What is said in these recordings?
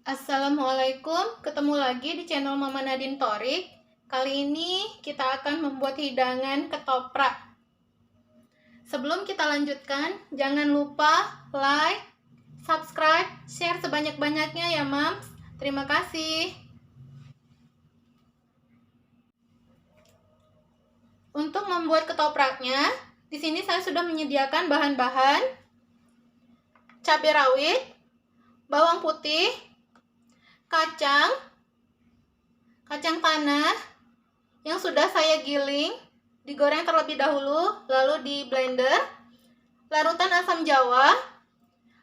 Assalamualaikum, ketemu lagi di channel Mama Nadine Thorik. Kali ini kita akan membuat hidangan ketoprak. Sebelum kita lanjutkan, jangan lupa like, subscribe, share sebanyak-banyaknya ya Mams. Terima kasih. Untuk membuat ketopraknya, di sini saya sudah menyediakan bahan-bahan: cabai rawit, bawang putih, kacang tanah yang sudah saya giling, digoreng terlebih dahulu, lalu di blender, larutan asam jawa,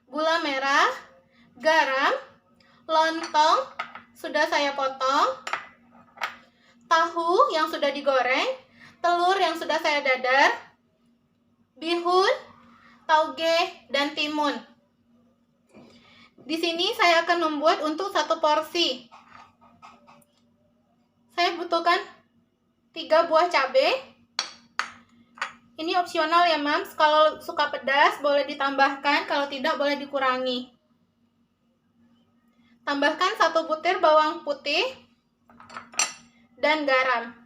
gula merah, garam, lontong sudah saya potong, tahu yang sudah digoreng, telur yang sudah saya dadar, bihun, tauge, dan timun. Di sini saya akan membuat untuk 1 porsi. Saya butuhkan 3 buah cabai. Ini opsional ya Mams, kalau suka pedas boleh ditambahkan, kalau tidak boleh dikurangi. Tambahkan 1 butir bawang putih dan garam.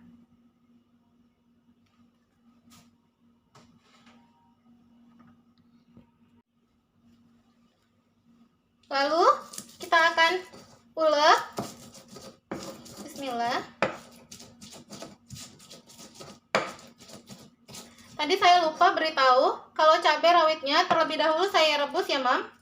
Lalu kita akan ulek. Bismillah. Tadi saya lupa beritahu, kalau cabai rawitnya terlebih dahulu saya rebus ya Mam.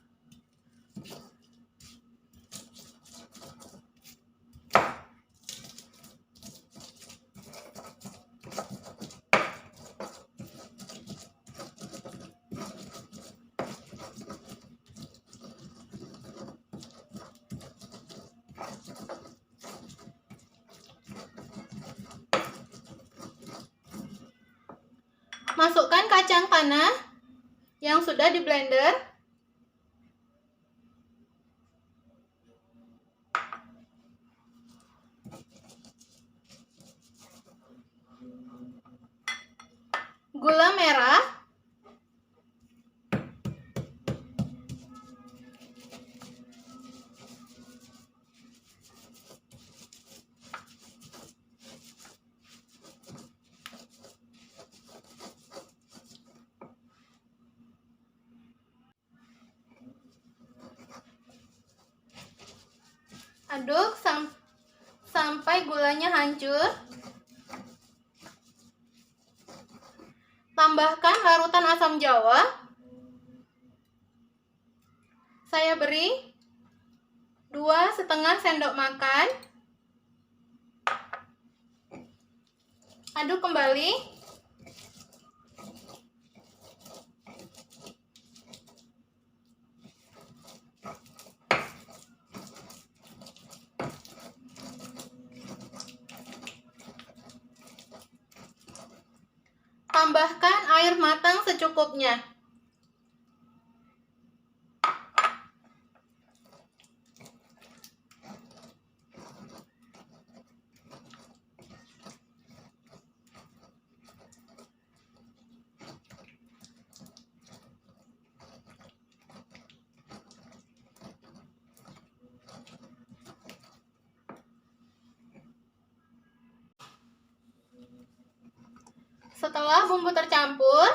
Masukkan kacang tanah yang sudah di blender. Gula merah. Aduk sampai gulanya hancur. Tambahkan larutan asam jawa. Saya beri 2,5 sendok makan. Aduk kembali. Tambahkan air matang secukupnya. Setelah bumbu tercampur,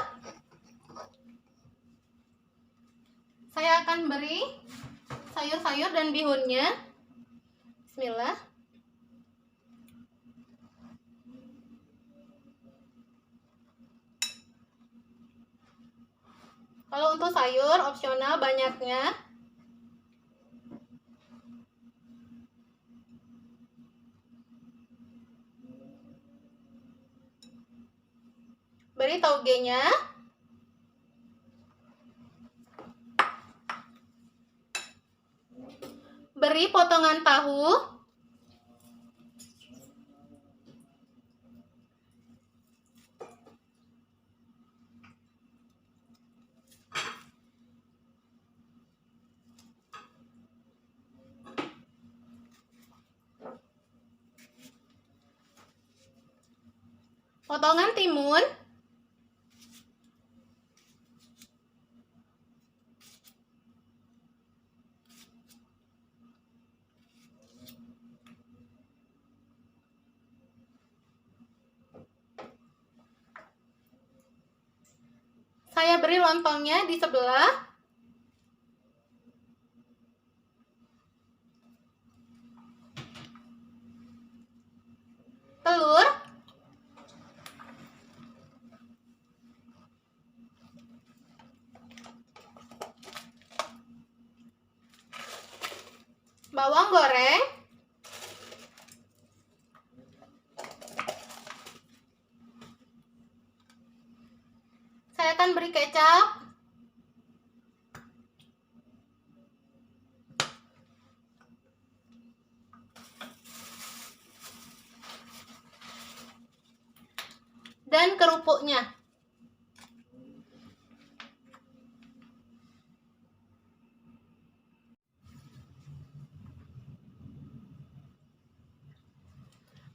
saya akan beri sayur-sayur dan bihunnya. Bismillah. Kalau untuk sayur opsional banyaknya. Beri taugenya. Beri potongan tahu. Potongan timun. Saya beri lontongnya di sebelah. Telur. Bawang goreng. Saya akan beri kecap. Dan kerupuknya.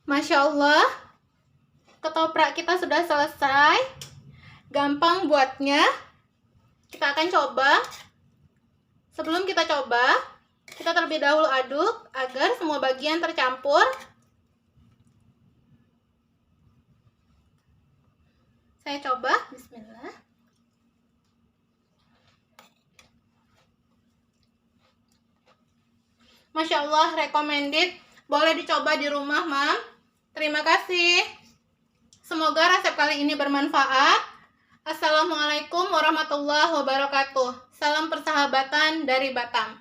Masya Allah, ketoprak kita sudah selesai. Gampang buatnya. Kita akan coba. Sebelum kita coba, kita terlebih dahulu aduk agar semua bagian tercampur. Saya coba, bismillah. Masya Allah, recommended. Boleh dicoba di rumah, Mam. Terima kasih. Semoga resep kali ini bermanfaat. Assalamualaikum warahmatullahi wabarakatuh. Salam persahabatan dari Batam.